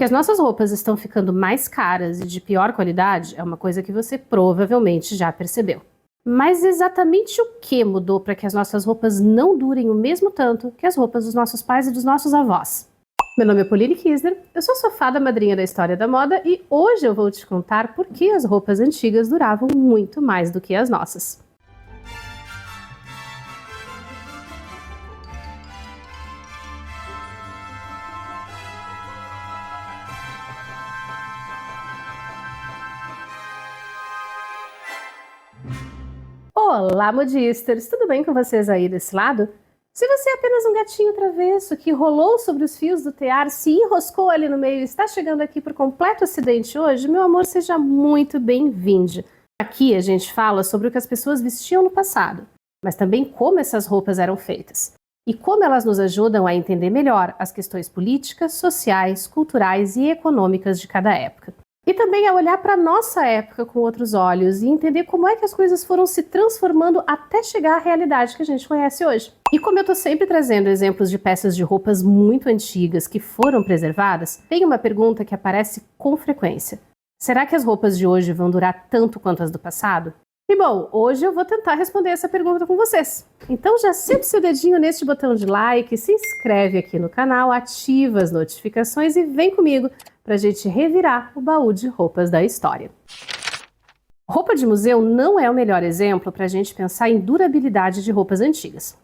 Que as nossas roupas estão ficando mais caras e de pior qualidade é uma coisa que você provavelmente já percebeu. Mas exatamente o que mudou para que as nossas roupas não durem o mesmo tanto que as roupas dos nossos pais e dos nossos avós? Meu nome é Pauline Kisner, eu sou sua fada madrinha da história da moda e hoje eu vou te contar por que as roupas antigas duravam muito mais do que as nossas. Olá, modisters! Tudo bem com vocês aí desse lado? Se você é apenas um gatinho travesso que rolou sobre os fios do tear, se enroscou ali no meio e está chegando aqui por completo acidente hoje, meu amor, seja muito bem-vindo. Aqui a gente fala sobre o que as pessoas vestiam no passado, mas também como essas roupas eram feitas e como elas nos ajudam a entender melhor as questões políticas, sociais, culturais e econômicas de cada época. E também a olhar para a nossa época com outros olhos e entender como é que as coisas foram se transformando até chegar à realidade que a gente conhece hoje. E como eu estou sempre trazendo exemplos de peças de roupas muito antigas que foram preservadas, tem uma pergunta que aparece com frequência. Será que as roupas de hoje vão durar tanto quanto as do passado? E bom, hoje eu vou tentar responder essa pergunta com vocês. Então já sente seu dedinho neste botão de like, se inscreve aqui no canal, ativa as notificações e vem comigo para a gente revirar o baú de roupas da história. Roupa de museu não é o melhor exemplo para a gente pensar em durabilidade de roupas antigas.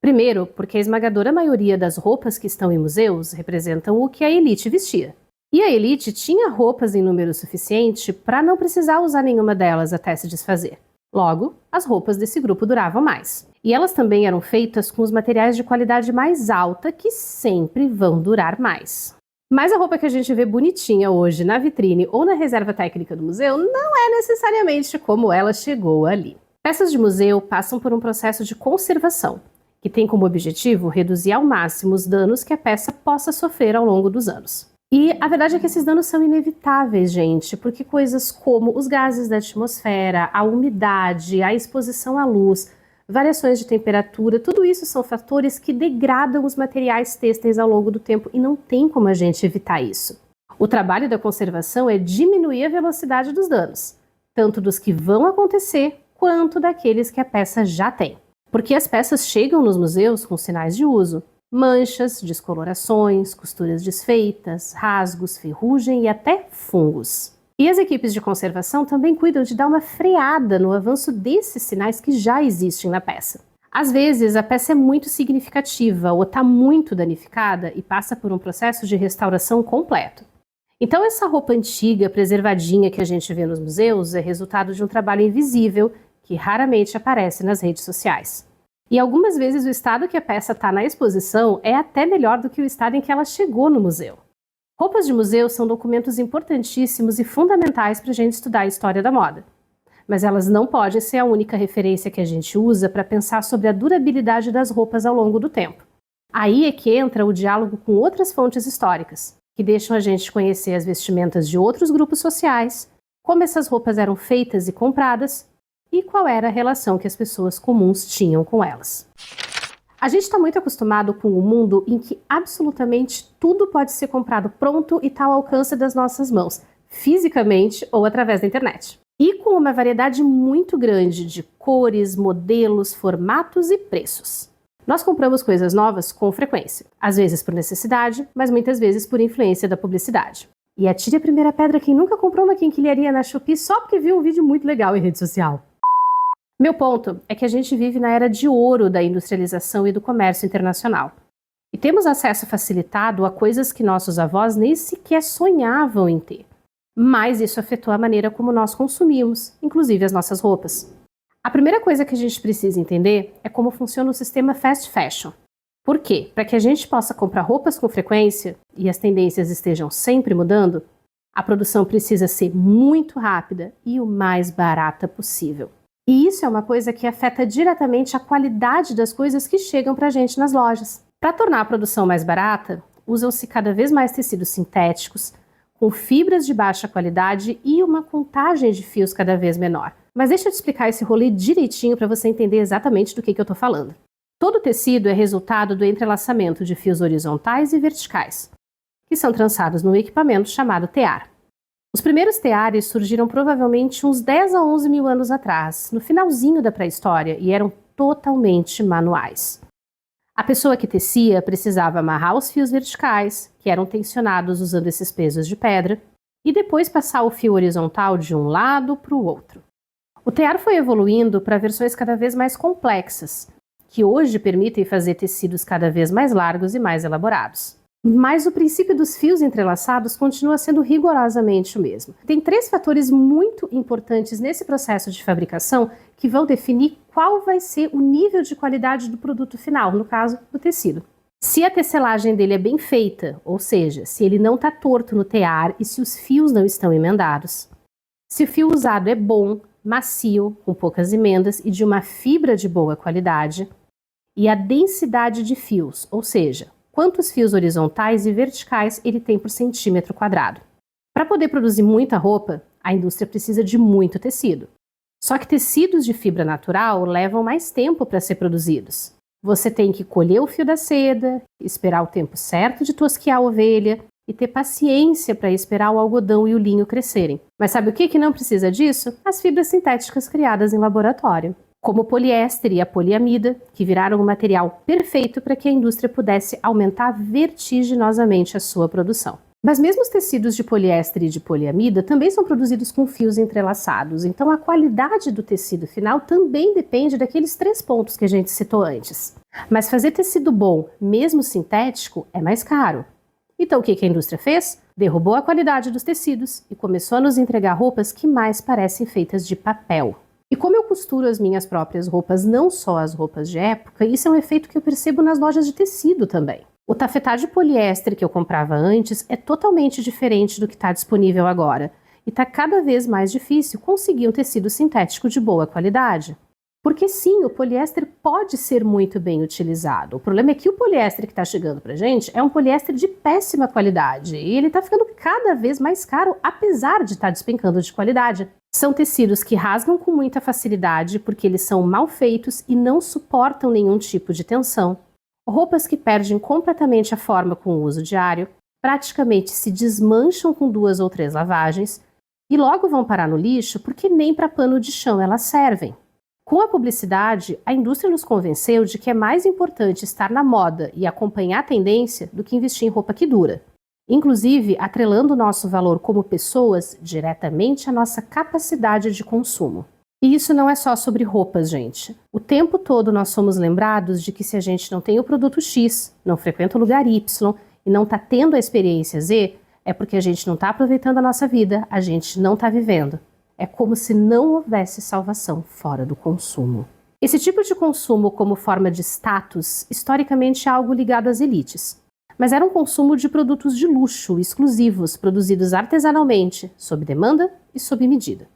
Primeiro, porque a esmagadora maioria das roupas que estão em museus representam o que a elite vestia. E a elite tinha roupas em número suficiente para não precisar usar nenhuma delas até se desfazer. Logo, as roupas desse grupo duravam mais. E elas também eram feitas com os materiais de qualidade mais alta que sempre vão durar mais. Mas a roupa que a gente vê bonitinha hoje na vitrine ou na reserva técnica do museu não é necessariamente como ela chegou ali. Peças de museu passam por um processo de conservação, que tem como objetivo reduzir ao máximo os danos que a peça possa sofrer ao longo dos anos. E a verdade é que esses danos são inevitáveis, gente, porque coisas como os gases da atmosfera, a umidade, a exposição à luz, variações de temperatura, tudo isso são fatores que degradam os materiais têxteis ao longo do tempo e não tem como a gente evitar isso. O trabalho da conservação é diminuir a velocidade dos danos, tanto dos que vão acontecer quanto daqueles que a peça já tem. Porque as peças chegam nos museus com sinais de uso. Manchas, descolorações, costuras desfeitas, rasgos, ferrugem e até fungos. E as equipes de conservação também cuidam de dar uma freada no avanço desses sinais que já existem na peça. Às vezes, a peça é muito significativa ou está muito danificada e passa por um processo de restauração completo. Então, essa roupa antiga, preservadinha que a gente vê nos museus é resultado de um trabalho invisível que raramente aparece nas redes sociais. E algumas vezes o estado que a peça está na exposição é até melhor do que o estado em que ela chegou no museu. Roupas de museu são documentos importantíssimos e fundamentais para a gente estudar a história da moda. Mas elas não podem ser a única referência que a gente usa para pensar sobre a durabilidade das roupas ao longo do tempo. Aí é que entra o diálogo com outras fontes históricas, que deixam a gente conhecer as vestimentas de outros grupos sociais, como essas roupas eram feitas e compradas, e qual era a relação que as pessoas comuns tinham com elas. A gente está muito acostumado com um mundo em que absolutamente tudo pode ser comprado pronto e está ao alcance das nossas mãos, fisicamente ou através da internet. E com uma variedade muito grande de cores, modelos, formatos e preços. Nós compramos coisas novas com frequência, às vezes por necessidade, mas muitas vezes por influência da publicidade. E atire a primeira pedra quem nunca comprou uma quinquilharia na Shopee só porque viu um vídeo muito legal em rede social. Meu ponto é que a gente vive na era de ouro da industrialização e do comércio internacional. E temos acesso facilitado a coisas que nossos avós nem sequer sonhavam em ter. Mas isso afetou a maneira como nós consumimos, inclusive as nossas roupas. A primeira coisa que a gente precisa entender é como funciona o sistema fast fashion. Por quê? Para que a gente possa comprar roupas com frequência e as tendências estejam sempre mudando, a produção precisa ser muito rápida e o mais barata possível. E isso é uma coisa que afeta diretamente a qualidade das coisas que chegam para a gente nas lojas. Para tornar a produção mais barata, usam-se cada vez mais tecidos sintéticos, com fibras de baixa qualidade e uma contagem de fios cada vez menor. Mas deixa eu te explicar esse rolê direitinho para você entender exatamente do que eu estou falando. Todo tecido é resultado do entrelaçamento de fios horizontais e verticais, que são trançados num equipamento chamado tear. Os primeiros teares surgiram provavelmente uns 10 a 11 mil anos atrás, no finalzinho da pré-história, e eram totalmente manuais. A pessoa que tecia precisava amarrar os fios verticais, que eram tensionados usando esses pesos de pedra, e depois passar o fio horizontal de um lado para o outro. O tear foi evoluindo para versões cada vez mais complexas, que hoje permitem fazer tecidos cada vez mais largos e mais elaborados. Mas o princípio dos fios entrelaçados continua sendo rigorosamente o mesmo. Tem 3 fatores muito importantes nesse processo de fabricação que vão definir qual vai ser o nível de qualidade do produto final, no caso, do tecido. Se a tecelagem dele é bem feita, ou seja, se ele não está torto no tear e se os fios não estão emendados. Se o fio usado é bom, macio, com poucas emendas e de uma fibra de boa qualidade. E a densidade de fios, ou seja, quantos fios horizontais e verticais ele tem por centímetro quadrado. Para poder produzir muita roupa, a indústria precisa de muito tecido. Só que tecidos de fibra natural levam mais tempo para ser produzidos. Você tem que colher o fio da seda, esperar o tempo certo de tosquiar a ovelha e ter paciência para esperar o algodão e o linho crescerem. Mas sabe o que não precisa disso? As fibras sintéticas criadas em laboratório, como o poliéster e a poliamida, que viraram um material perfeito para que a indústria pudesse aumentar vertiginosamente a sua produção. Mas mesmo os tecidos de poliéster e de poliamida também são produzidos com fios entrelaçados, então a qualidade do tecido final também depende daqueles 3 pontos que a gente citou antes. Mas fazer tecido bom, mesmo sintético, é mais caro. Então o que a indústria fez? Derrubou a qualidade dos tecidos e começou a nos entregar roupas que mais parecem feitas de papel. E como eu costuro as minhas próprias roupas, não só as roupas de época, isso é um efeito que eu percebo nas lojas de tecido também. O tafetá de poliéster que eu comprava antes é totalmente diferente do que está disponível agora. E está cada vez mais difícil conseguir um tecido sintético de boa qualidade. Porque sim, o poliéster pode ser muito bem utilizado. O problema é que o poliéster que está chegando para a gente é um poliéster de péssima qualidade. E ele está ficando cada vez mais caro, apesar de estar despencando de qualidade. São tecidos que rasgam com muita facilidade porque eles são mal feitos e não suportam nenhum tipo de tensão. Roupas que perdem completamente a forma com o uso diário, praticamente se desmancham com 2 ou 3 lavagens e logo vão parar no lixo porque nem para pano de chão elas servem. Com a publicidade, a indústria nos convenceu de que é mais importante estar na moda e acompanhar a tendência do que investir em roupa que dura. Inclusive, atrelando o nosso valor como pessoas diretamente à nossa capacidade de consumo. E isso não é só sobre roupas, gente. O tempo todo nós somos lembrados de que se a gente não tem o produto X, não frequenta o lugar Y e não está tendo a experiência Z, é porque a gente não está aproveitando a nossa vida, a gente não está vivendo. É como se não houvesse salvação fora do consumo. Esse tipo de consumo como forma de status, historicamente é algo ligado às elites. Mas era um consumo de produtos de luxo, exclusivos, produzidos artesanalmente, sob demanda e sob medida.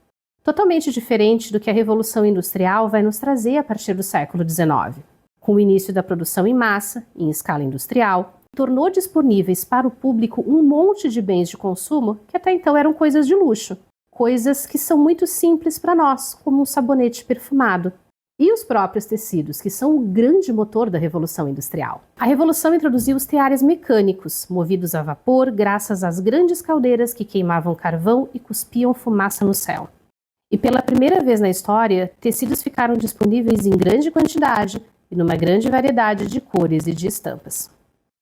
Totalmente diferente do que a Revolução Industrial vai nos trazer a partir do século XIX. Com o início da produção em massa, em escala industrial, tornou disponíveis para o público um monte de bens de consumo que até então eram coisas de luxo. Coisas que são muito simples para nós, como um sabonete perfumado. E os próprios tecidos, que são o grande motor da Revolução Industrial. A Revolução introduziu os teares mecânicos, movidos a vapor graças às grandes caldeiras que queimavam carvão e cuspiam fumaça no céu. E pela primeira vez na história, tecidos ficaram disponíveis em grande quantidade e numa grande variedade de cores e de estampas.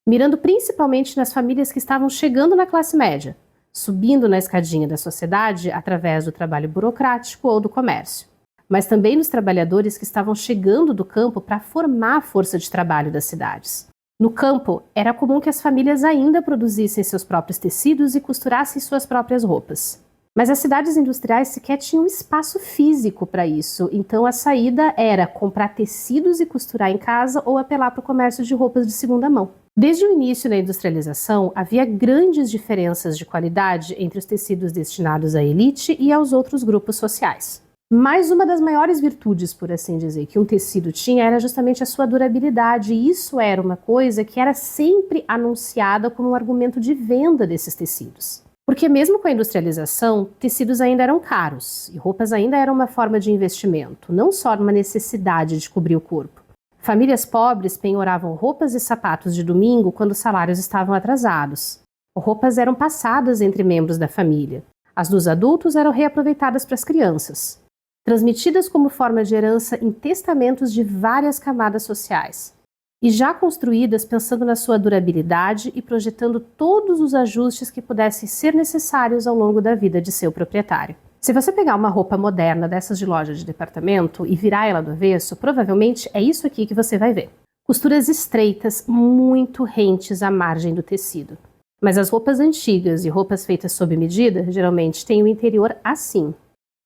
Mirando principalmente nas famílias que estavam chegando na classe média, subindo na escadinha da sociedade através do trabalho burocrático ou do comércio, mas também nos trabalhadores que estavam chegando do campo para formar a força de trabalho das cidades. No campo, era comum que as famílias ainda produzissem seus próprios tecidos e costurassem suas próprias roupas. Mas as cidades industriais sequer tinham espaço físico para isso, então a saída era comprar tecidos e costurar em casa ou apelar para o comércio de roupas de segunda mão. Desde o início da industrialização, havia grandes diferenças de qualidade entre os tecidos destinados à elite e aos outros grupos sociais. Mas uma das maiores virtudes, por assim dizer, que um tecido tinha era justamente a sua durabilidade, e isso era uma coisa que era sempre anunciada como um argumento de venda desses tecidos. Porque mesmo com a industrialização, tecidos ainda eram caros, e roupas ainda eram uma forma de investimento, não só uma necessidade de cobrir o corpo. Famílias pobres penhoravam roupas e sapatos de domingo quando os salários estavam atrasados. Roupas eram passadas entre membros da família. As dos adultos eram reaproveitadas para as crianças, transmitidas como forma de herança em testamentos de várias camadas sociais, e já construídas pensando na sua durabilidade e projetando todos os ajustes que pudessem ser necessários ao longo da vida de seu proprietário. Se você pegar uma roupa moderna dessas de loja de departamento e virar ela do avesso, provavelmente é isso aqui que você vai ver. Costuras estreitas, muito rentes à margem do tecido. Mas as roupas antigas e roupas feitas sob medida, geralmente têm o interior assim.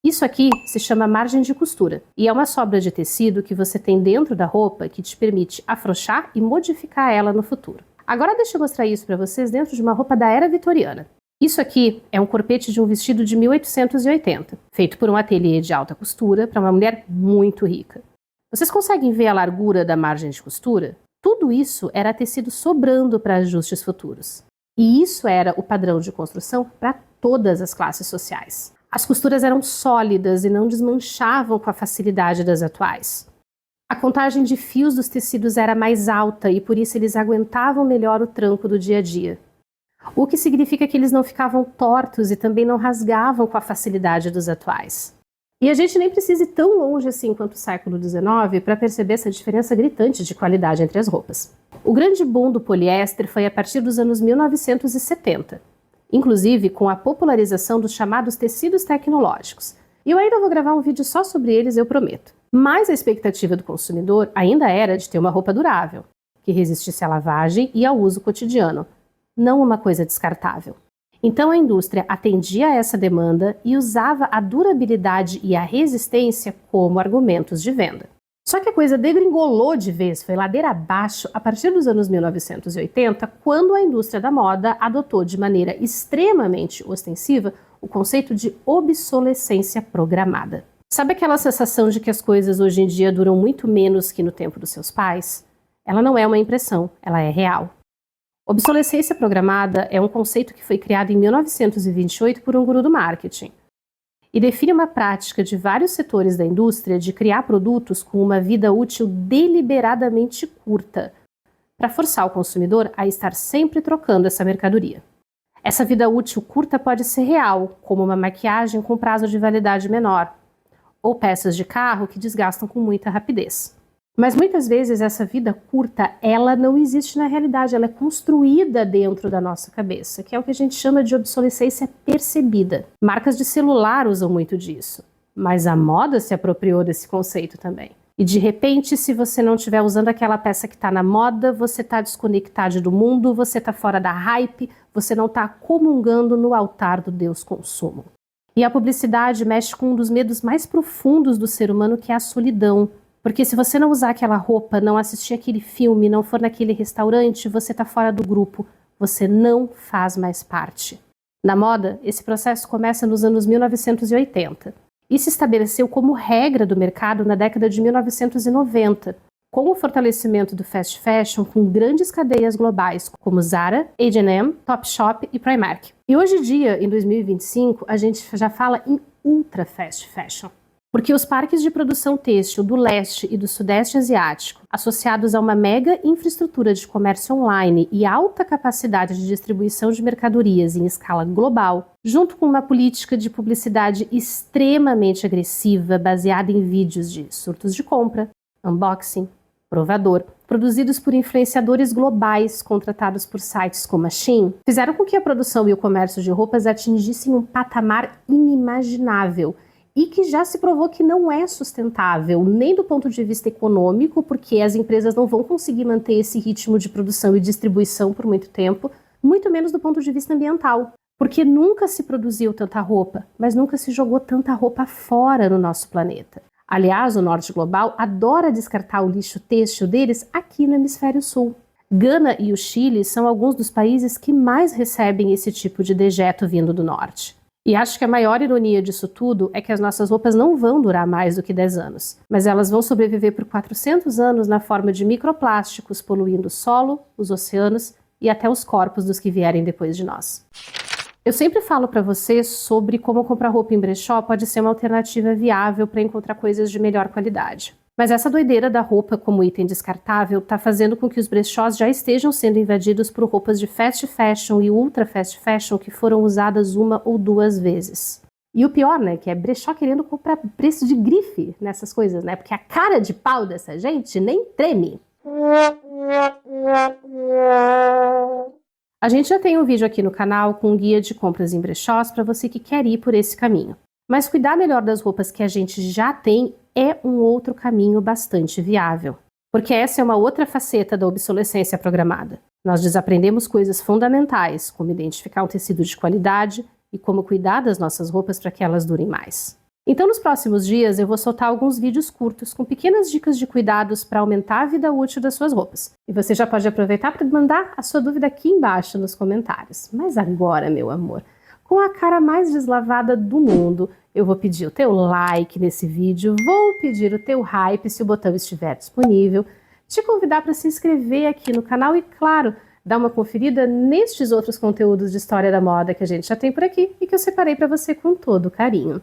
Isso aqui se chama margem de costura e é uma sobra de tecido que você tem dentro da roupa que te permite afrouxar e modificar ela no futuro. Agora deixa eu mostrar isso para vocês dentro de uma roupa da era vitoriana. Isso aqui é um corpete de um vestido de 1880, feito por um ateliê de alta costura para uma mulher muito rica. Vocês conseguem ver a largura da margem de costura? Tudo isso era tecido sobrando para ajustes futuros. E isso era o padrão de construção para todas as classes sociais. As costuras eram sólidas e não desmanchavam com a facilidade das atuais. A contagem de fios dos tecidos era mais alta e por isso eles aguentavam melhor o tranco do dia a dia. O que significa que eles não ficavam tortos e também não rasgavam com a facilidade dos atuais. E a gente nem precisa ir tão longe assim quanto o século XIX para perceber essa diferença gritante de qualidade entre as roupas. O grande boom do poliéster foi a partir dos anos 1970, inclusive com a popularização dos chamados tecidos tecnológicos. E eu ainda vou gravar um vídeo só sobre eles, eu prometo. Mas a expectativa do consumidor ainda era de ter uma roupa durável, que resistisse à lavagem e ao uso cotidiano, não uma coisa descartável. Então a indústria atendia a essa demanda e usava a durabilidade e a resistência como argumentos de venda. Só que a coisa degringolou de vez, foi ladeira abaixo a partir dos anos 1980, quando a indústria da moda adotou de maneira extremamente ostensiva o conceito de obsolescência programada. Sabe aquela sensação de que as coisas hoje em dia duram muito menos que no tempo dos seus pais? Ela não é uma impressão, ela é real. Obsolescência programada é um conceito que foi criado em 1928 por um guru do marketing e define uma prática de vários setores da indústria de criar produtos com uma vida útil deliberadamente curta, para forçar o consumidor a estar sempre trocando essa mercadoria. Essa vida útil curta pode ser real, como uma maquiagem com prazo de validade menor, ou peças de carro que desgastam com muita rapidez. Mas muitas vezes essa vida curta, ela não existe na realidade, ela é construída dentro da nossa cabeça, que é o que a gente chama de obsolescência percebida. Marcas de celular usam muito disso, mas a moda se apropriou desse conceito também. E de repente, se você não estiver usando aquela peça que está na moda, você está desconectado do mundo, você está fora da hype, você não está comungando no altar do Deus consumo. E a publicidade mexe com um dos medos mais profundos do ser humano, que é a solidão. Porque se você não usar aquela roupa, não assistir aquele filme, não for naquele restaurante, você está fora do grupo, você não faz mais parte. Na moda, esse processo começa nos anos 1980 e se estabeleceu como regra do mercado na década de 1990, com o fortalecimento do fast fashion com grandes cadeias globais como Zara, H&M, Topshop e Primark. E hoje em dia, em 2025, a gente já fala em ultra fast fashion. Porque os parques de produção têxtil do leste e do sudeste asiático, associados a uma mega infraestrutura de comércio online e alta capacidade de distribuição de mercadorias em escala global, junto com uma política de publicidade extremamente agressiva baseada em vídeos de surtos de compra, unboxing, provador, produzidos por influenciadores globais contratados por sites como a Shein, fizeram com que a produção e o comércio de roupas atingissem um patamar inimaginável, e que já se provou que não é sustentável, nem do ponto de vista econômico, porque as empresas não vão conseguir manter esse ritmo de produção e distribuição por muito tempo, muito menos do ponto de vista ambiental, porque nunca se produziu tanta roupa, mas nunca se jogou tanta roupa fora no nosso planeta. Aliás, o norte global adora descartar o lixo têxtil deles aqui no hemisfério sul. Gana e o Chile são alguns dos países que mais recebem esse tipo de dejeto vindo do norte. E acho que a maior ironia disso tudo é que as nossas roupas não vão durar mais do que 10 anos, mas elas vão sobreviver por 400 anos na forma de microplásticos poluindo o solo, os oceanos e até os corpos dos que vierem depois de nós. Eu sempre falo para vocês sobre como comprar roupa em brechó pode ser uma alternativa viável para encontrar coisas de melhor qualidade. Mas essa doideira da roupa como item descartável está fazendo com que os brechós já estejam sendo invadidos por roupas de fast fashion e ultra fast fashion que foram usadas 1 ou 2 vezes. E o pior, né, que é brechó querendo comprar preço de grife nessas coisas, né, porque a cara de pau dessa gente nem treme. A gente já tem um vídeo aqui no canal com um guia de compras em brechós para você que quer ir por esse caminho. Mas cuidar melhor das roupas que a gente já tem é um outro caminho bastante viável. Porque essa é uma outra faceta da obsolescência programada. Nós desaprendemos coisas fundamentais, como identificar um tecido de qualidade e como cuidar das nossas roupas para que elas durem mais. Então, nos próximos dias, eu vou soltar alguns vídeos curtos com pequenas dicas de cuidados para aumentar a vida útil das suas roupas. E você já pode aproveitar para mandar a sua dúvida aqui embaixo nos comentários. Mas agora, meu amor, com a cara mais deslavada do mundo, eu vou pedir o teu like nesse vídeo, vou pedir o teu hype se o botão estiver disponível, te convidar para se inscrever aqui no canal e, claro, dar uma conferida nestes outros conteúdos de história da moda que a gente já tem por aqui e que eu separei para você com todo carinho.